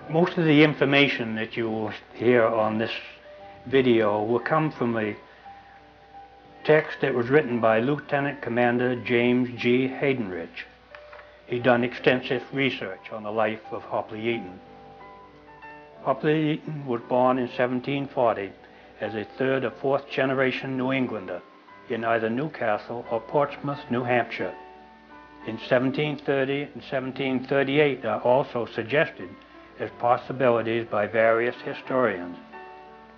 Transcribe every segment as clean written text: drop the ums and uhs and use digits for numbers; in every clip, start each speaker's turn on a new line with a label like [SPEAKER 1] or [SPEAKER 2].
[SPEAKER 1] Most of the information that you will hear on this video will come from a text that was written by Lieutenant Commander James G. Haydenrich. He done extensive research on the life of Hopley Yeaton. Hopley Yeaton was born in 1740 as a third or fourth generation New Englander in either Newcastle or Portsmouth, New Hampshire. In 1730 and 1738 are also suggested as possibilities by various historians,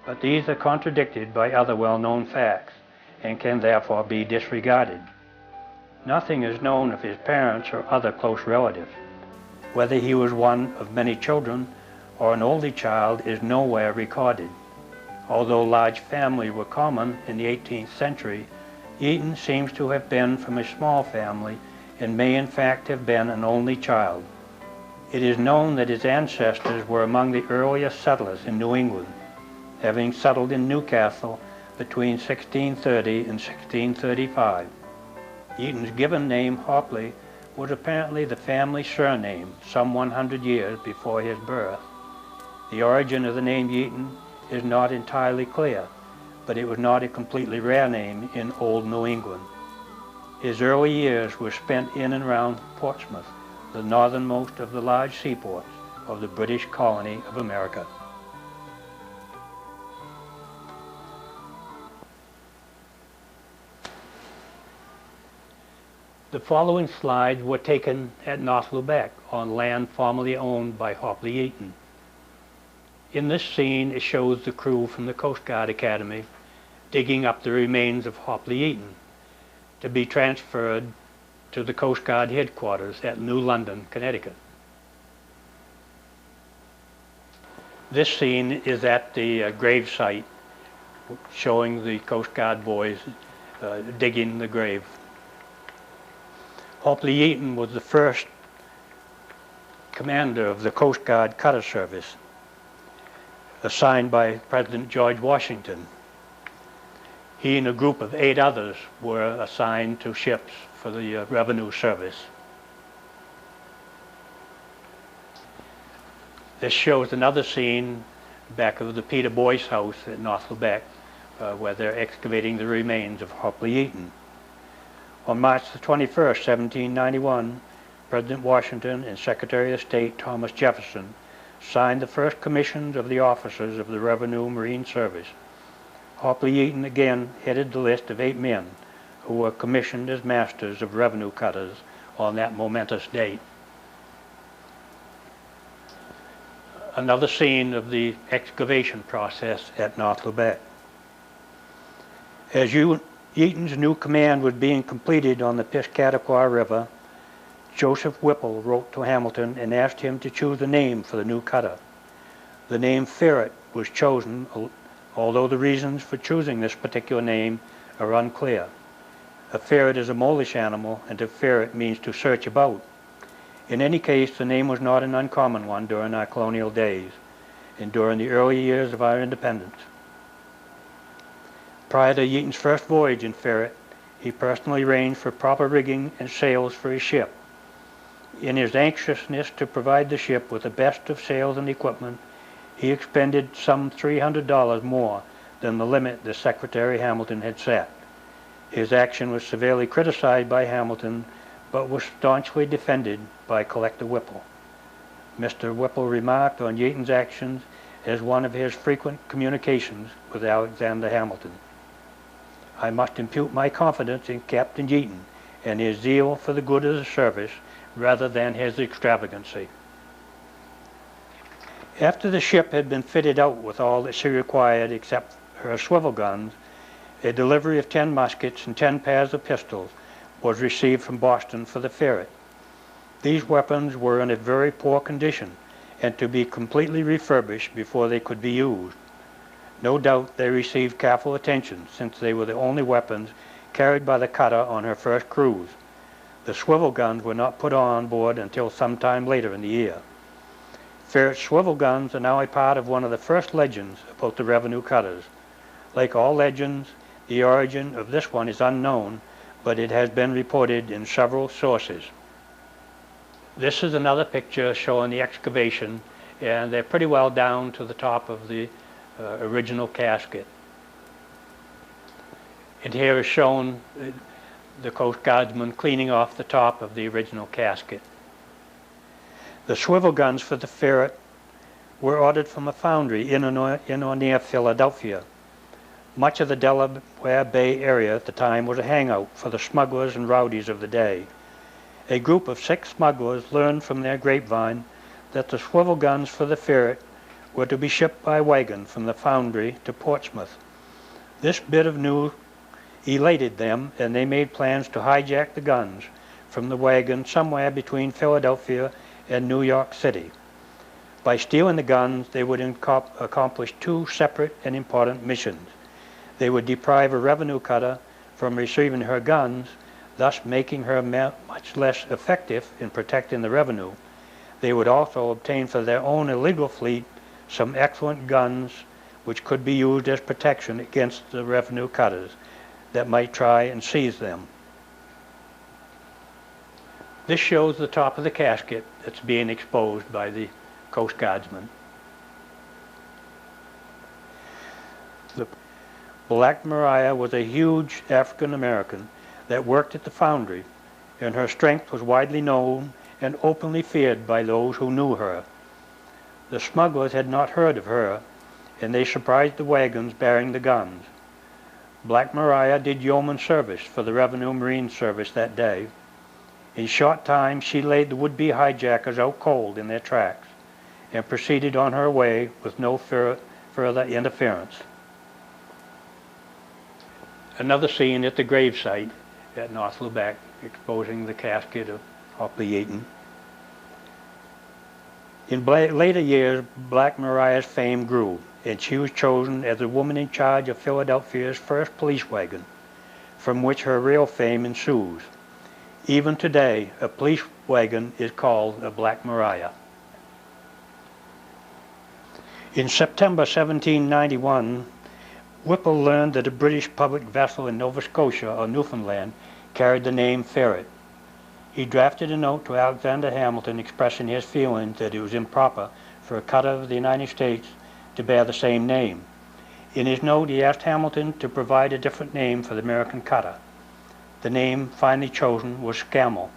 [SPEAKER 1] but these are contradicted by other well-known facts and can therefore be disregarded. Nothing is known of his parents or other close relatives. Whether he was one of many children or an only child is nowhere recorded. Although large families were common in the 18th century, Yeaton seems to have been from a small family and may in fact have been an only child. It is known that his ancestors were among the earliest settlers in New England, having settled in Newcastle between 1630 and 1635. Yeaton's given name, Hopley, was apparently the family surname some 100 years before his birth. The origin of the name Yeaton is not entirely clear, but it was not a completely rare name in Old New England. His early years were spent in and around Portsmouth, the northernmost of the large seaports of the British colony of America. The following slides were taken at North Lubec on land formerly owned by Hopley Yeaton. In this scene, it shows the crew from the Coast Guard Academy digging up the remains of Hopley Yeaton to be transferred to the Coast Guard headquarters at New London, Connecticut. This scene is at the grave site, showing the Coast Guard boys digging the grave. Hopley Yeaton was the first commander of the Coast Guard Cutter Service, assigned by President George Washington. He and a group of 8 others were assigned to ships for the Revenue Service. This shows another scene back of the Peter Boyce house at North Lubec, where they're excavating the remains of Hopley Yeaton. On March the 21st, 1791, President Washington and Secretary of State Thomas Jefferson signed the first commissions of the officers of the Revenue Marine Service. Hopley Yeaton again headed the list of 8 men who were commissioned as masters of revenue cutters on that momentous date. Another scene of the excavation process at North Lubec. As Yeaton's new command was being completed on the Piscataqua River, Joseph Whipple wrote to Hamilton and asked him to choose a name for the new cutter. The name Ferret was chosen, although the reasons for choosing this particular name are unclear. A ferret is a molish animal, and to ferret means to search about. In any case, the name was not an uncommon one during our colonial days and during the early years of our independence. Prior to Yeaton's first voyage in Ferret, he personally arranged for proper rigging and sails for his ship. In his anxiousness to provide the ship with the best of sails and equipment, he expended some $300 more than the limit the Secretary Hamilton had set. His action was severely criticized by Hamilton, but was staunchly defended by Collector Whipple. Mr. Whipple remarked on Yeaton's actions as one of his frequent communications with Alexander Hamilton. I must impute my confidence in Captain Yeaton and his zeal for the good of the service rather than his extravagancy. After the ship had been fitted out with all that she required except her swivel guns, a delivery of 10 muskets and 10 pairs of pistols was received from Boston for the Ferret. These weapons were in a very poor condition and to be completely refurbished before they could be used. No doubt they received careful attention, since they were the only weapons carried by the cutter on her first cruise. The swivel guns were not put on board until some time later in the year. Ferret's swivel guns are now a part of one of the first legends about the revenue cutters. Like all legends, the origin of this one is unknown, but it has been reported in several sources. This is another picture showing the excavation and they're pretty well down to the top of the original casket. And here is shown the Coast Guardsman cleaning off the top of the original casket. The swivel guns for the Ferret were ordered from a foundry in or near Philadelphia. Much of the Delaware Bay area at the time was a hangout for the smugglers and rowdies of the day. A group of 6 smugglers learned from their grapevine that the swivel guns for the Ferret were to be shipped by wagon from the foundry to Portsmouth. This bit of news elated them, and they made plans to hijack the guns from the wagon somewhere between Philadelphia and New York City. By stealing the guns, they would accomplish 2 separate and important missions. They would deprive a revenue cutter from receiving her guns, thus making her much less effective in protecting the revenue. They would also obtain for their own illegal fleet some excellent guns which could be used as protection against the revenue cutters that might try and seize them. This shows the top of the casket that's being exposed by the Coast Guardsman. The Black Maria was a huge African American that worked at the foundry, and her strength was widely known and openly feared by those who knew her. The smugglers had not heard of her, and they surprised the wagons bearing the guns. Black Maria did yeoman service for the Revenue Marine Service that day. In short time she laid the would-be hijackers out cold in their tracks and proceeded on her way with no further interference. Another scene at the gravesite at North Lubec, exposing the casket of Hopley Yeaton. In later years, Black Maria's fame grew, and she was chosen as the woman in charge of Philadelphia's first police wagon, from which her real fame ensues. Even today, a police wagon is called a Black Maria. In September 1791, Whipple learned that a British public vessel in Nova Scotia or Newfoundland carried the name Ferret. He drafted a note to Alexander Hamilton expressing his feelings that it was improper for a cutter of the United States to bear the same name. In his note, he asked Hamilton to provide a different name for the American cutter. The name finally chosen was Scammel,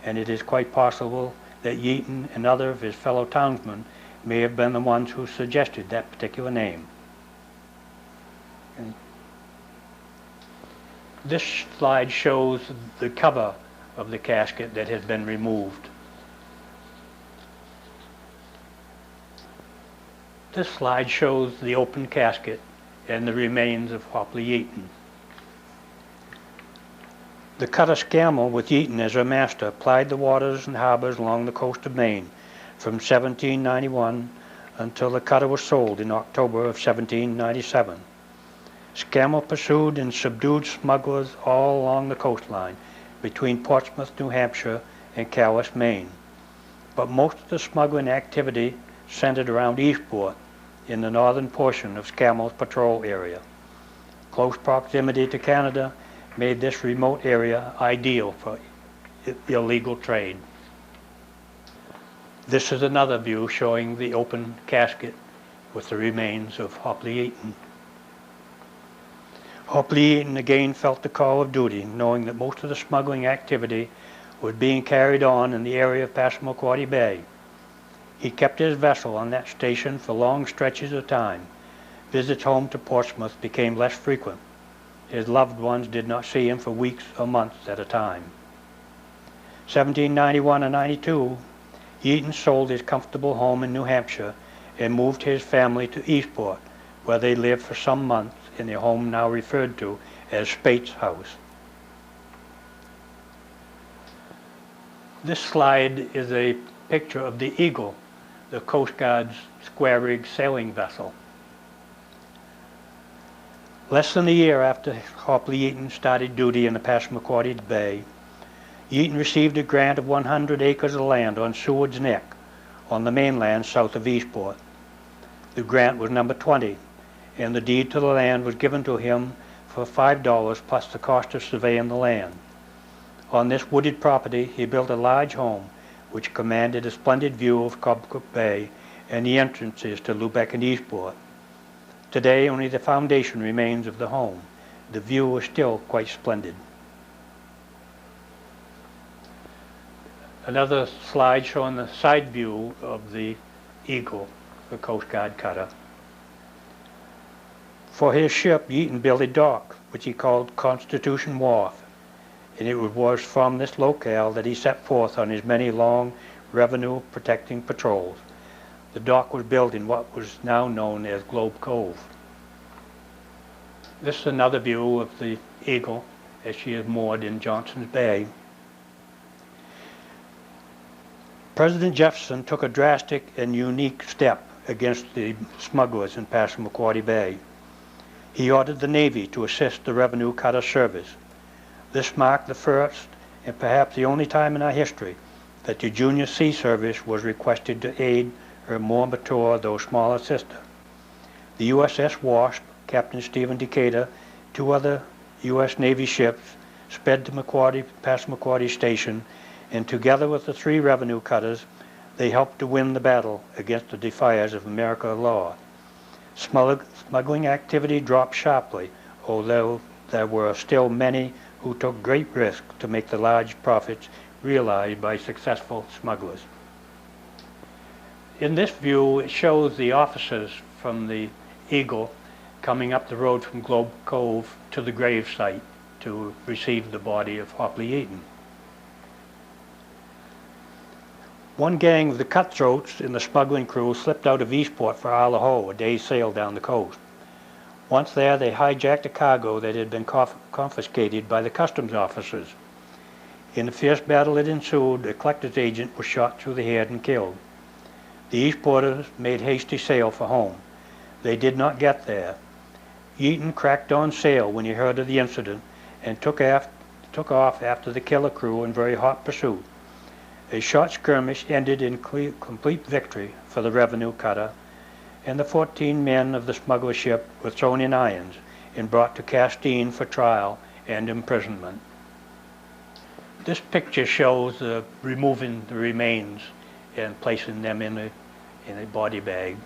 [SPEAKER 1] and it is quite possible that Yeaton and other of his fellow townsmen may have been the ones who suggested that particular name. And this slide shows the cover of the casket that has been removed. This slide shows the open casket and the remains of Hopley Yeaton. The cutter Scammel, with Yeaton as her master, plied the waters and harbors along the coast of Maine from 1791 until the cutter was sold in October of 1797. Scammel pursued and subdued smugglers all along the coastline between Portsmouth, New Hampshire, and Calais, Maine. But most of the smuggling activity centered around Eastport in the northern portion of Scammel's patrol area. Close proximity to Canada made this remote area ideal for illegal trade. This is another view showing the open casket with the remains of Hopley Yeaton. Hopley Yeaton again felt the call of duty, knowing that most of the smuggling activity was being carried on in the area of Passamaquoddy Bay. He kept his vessel on that station for long stretches of time. Visits home to Portsmouth became less frequent. His loved ones did not see him for weeks or months at a time. 1791 and 92, Yeaton sold his comfortable home in New Hampshire and moved his family to Eastport, where they lived for some months in their home now referred to as Spate's house. This slide is a picture of the Eagle, the Coast Guard's square-rigged sailing vessel. Less than a year after Hopley Yeaton started duty in the Passamaquoddy Bay, Yeaton received a grant of 100 acres of land on Seward's Neck on the mainland south of Eastport. The grant was number 20, and the deed to the land was given to him for $5 plus the cost of surveying the land. On this wooded property he built a large home which commanded a splendid view of Cobcook Bay and the entrances to Lubec and Eastport. Today, only the foundation remains of the home. The view is still quite splendid. Another slide showing the side view of the Eagle, the Coast Guard cutter. For his ship, Yeaton built a dock, which he called Constitution Wharf, and it was from this locale that he set forth on his many long revenue-protecting patrols. The dock was built in what was now known as Globe Cove. This is another view of the Eagle as she is moored in Johnson's Bay. President Jefferson took a drastic and unique step against the smugglers in Passamaquoddy Bay. He ordered the Navy to assist the revenue cutter service. This marked the first and perhaps the only time in our history that the Junior Sea Service was requested to aid her more mature, though smaller sister. The USS Wasp, Captain Stephen Decatur, 2 other U.S. Navy ships sped to Passamaquoddy Station, and together with the 3 revenue cutters, they helped to win the battle against the defiers of American law. Smuggling activity dropped sharply, although there were still many who took great risk to make the large profits realized by successful smugglers. In this view, it shows the officers from the Eagle coming up the road from Globe Cove to the grave site to receive the body of Hopley Yeaton. One gang of the cutthroats in the smuggling crew slipped out of Eastport for Isle of Ho, a day's sail down the coast. Once there, they hijacked a cargo that had been confiscated by the customs officers. In the fierce battle that ensued, a collector's agent was shot through the head and killed. The Eastporters made hasty sail for home. They did not get there. Yeaton cracked on sail when he heard of the incident and took off after the killer crew in very hot pursuit. A short skirmish ended in complete victory for the revenue cutter, and the 14 men of the smuggler ship were thrown in irons and brought to Castine for trial and imprisonment. This picture shows removing the remains and placing them in a body bag.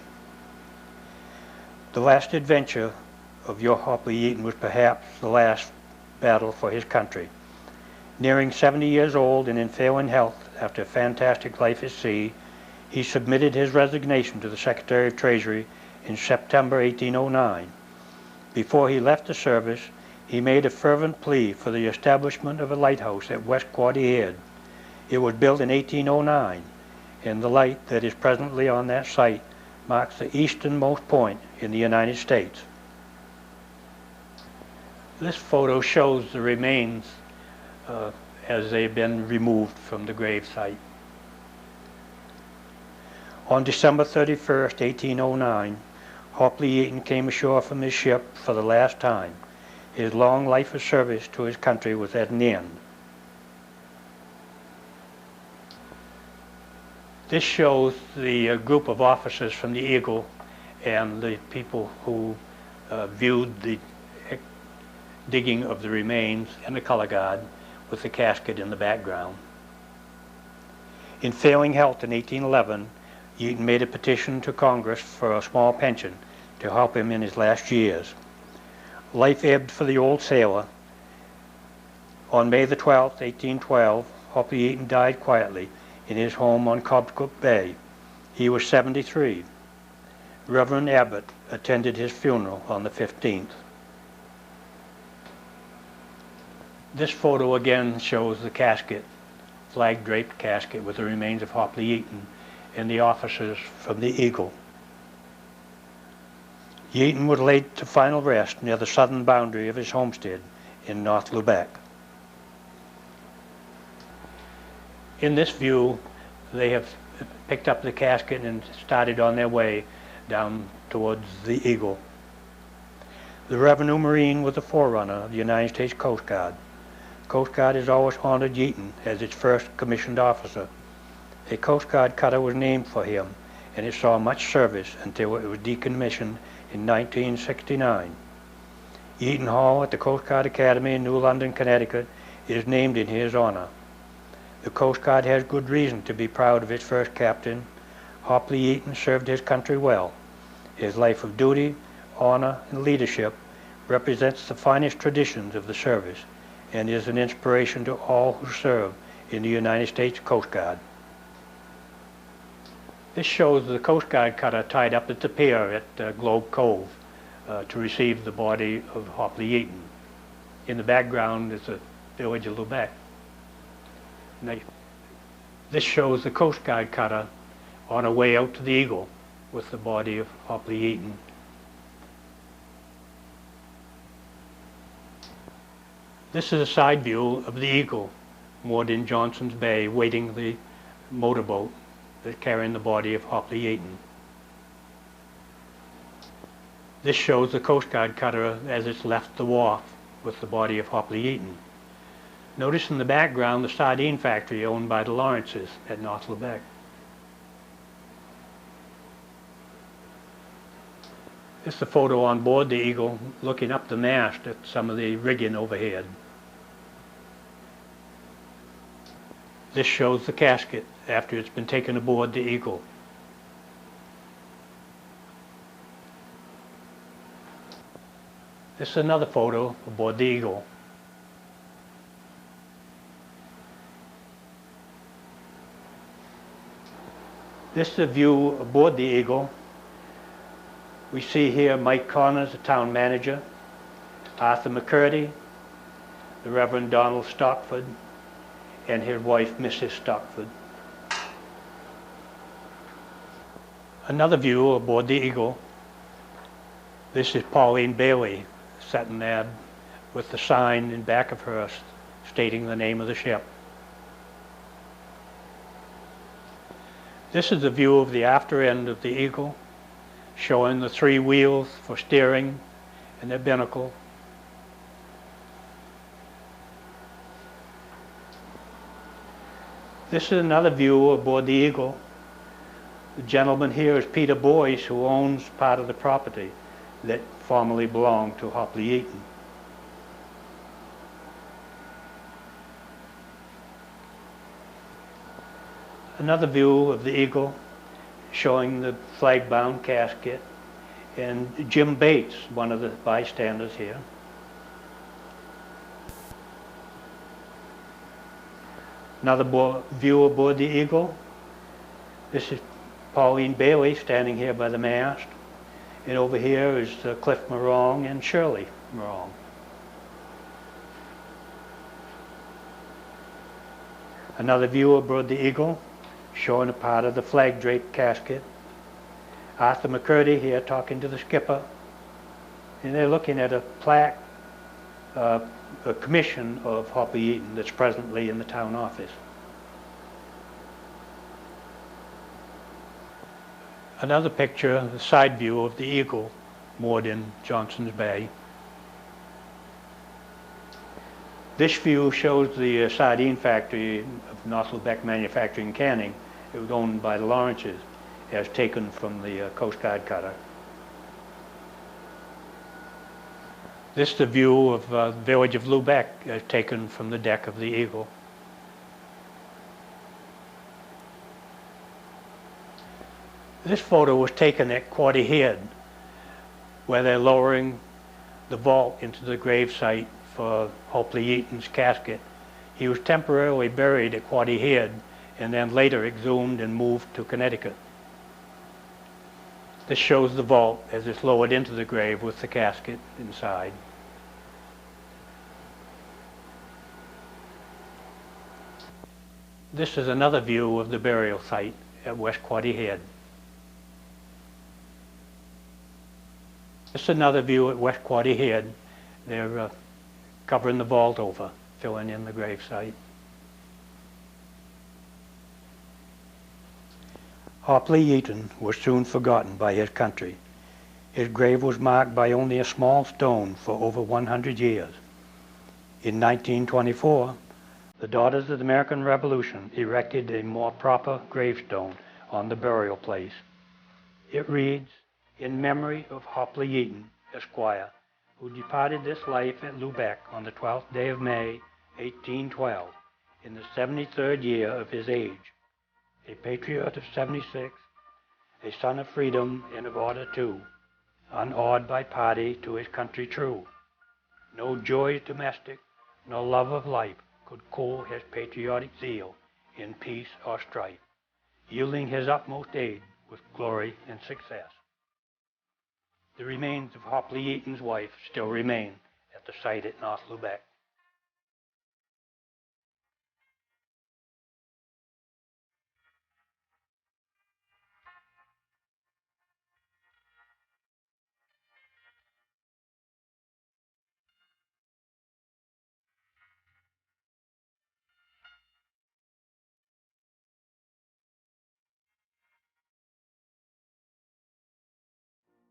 [SPEAKER 1] The last adventure of your Hopley Yeaton was perhaps the last battle for his country. Nearing 70 years old and in failing health after a fantastic life at sea, he submitted his resignation to the Secretary of Treasury in September 1809. Before he left the service, he made a fervent plea for the establishment of a lighthouse at West Quoddy Head. It was built in 1809, and the light that is presently on that site marks the easternmost point in the United States. This photo shows the remains as they've been removed from the grave site. On December 31st, 1809, Hopley Yeaton came ashore from his ship for the last time. His long life of service to his country was at an end. This shows the group of officers from the Eagle and the people who viewed the digging of the remains and the color guard with the casket in the background. In failing health in 1811, Yeaton made a petition to Congress for a small pension to help him in his last years. Life ebbed for the old sailor. On May the 12th, 1812, Hopley Yeaton died quietly in his home on Cobscook Bay. He was 73. Reverend Abbott attended his funeral on the 15th. This photo again shows the casket, flag-draped casket with the remains of Hopley Yeaton and the officers from the Eagle. Yeaton was laid to final rest near the southern boundary of his homestead in North Lubec. In this view, they have picked up the casket and started on their way down towards the Eagle. The Revenue Marine was the forerunner of the United States Coast Guard. Coast Guard has always honored Yeaton as its first commissioned officer. A Coast Guard cutter was named for him, and it saw much service until it was decommissioned in 1969. Yeaton Hall at the Coast Guard Academy in New London, Connecticut is named in his honor. The Coast Guard has good reason to be proud of its first captain, Hopley Yeaton served his country well. His life of duty, honor, and leadership represents the finest traditions of the service and is an inspiration to all who serve in the United States Coast Guard. This shows the Coast Guard cutter tied up at the pier at Globe Cove to receive the body of Hopley Yeaton. In the background is the village of Lubec. This shows the Coast Guard cutter on her way out to the Eagle with the body of Hopley Yeaton. This is a side view of the Eagle moored in Johnson's Bay, waiting the motorboat that's carrying the body of Hopley Yeaton. This shows the Coast Guard cutter as it's left the wharf with the body of Hopley Yeaton. Notice in the background the sardine factory owned by the Lawrences at North Lubec. This is a photo on board the Eagle looking up the mast at some of the rigging overhead. This shows the casket after it's been taken aboard the Eagle. This is another photo aboard the Eagle. This is a view aboard the Eagle. We see here Mike Connors, the town manager, Arthur McCurdy, the Reverend Donald Stockford, and his wife, Mrs. Stockford. Another view aboard the Eagle. This is Pauline Bailey sitting there with the sign in back of her stating the name of the ship. This is the view of the after end of the Eagle, showing the 3 wheels for steering and their binnacle. This is another view aboard the Eagle. The gentleman here is Peter Boyce, who owns part of the property that formerly belonged to Hopley Yeaton. Another view of the Eagle showing the flag-bound casket, and Jim Bates, one of the bystanders here. Another view aboard the Eagle. This is Pauline Bailey standing here by the mast, and over here is Cliff Morong and Shirley Morong. Another view aboard the Eagle, showing a part of the flag draped casket. Arthur McCurdy here talking to the skipper, and they're looking at a plaque, a commission of Hopley Yeaton that's presently in the town office. Another picture, the side view of the Eagle moored in Johnson's Bay. This view shows the sardine factory of North Lubec Manufacturing Canning. It was owned by the Lawrences, as taken from the Coast Guard cutter. This is the view of the village of Lubec, as taken from the deck of the Eagle. This photo was taken at Quoddy Head, where they're lowering the vault into the gravesite for Hopley Yeaton's casket. He was temporarily buried at Quoddy Head and then later exhumed and moved to Connecticut. This shows the vault as it's lowered into the grave with the casket inside. This is another view of the burial site at West Quoddy Head. This is another view at West Quoddy Head. They're covering the vault over, filling in the grave site. Hopley Yeaton was soon forgotten by his country. His grave was marked by only a small stone for over 100 years. In 1924, the Daughters of the American Revolution erected a more proper gravestone on the burial place. It reads, "In memory of Hopley Yeaton, Esquire, who departed this life at Lubec on the 12th day of May, 1812, in the 73rd year of his age. A patriot of '76, a son of freedom and of order too, unawed by party, to his country true. No joys domestic, no love of life could cool his patriotic zeal in peace or strife, yielding his utmost aid with glory and success. The remains of Hopley Yeaton's wife still remain at the site at North Lubec.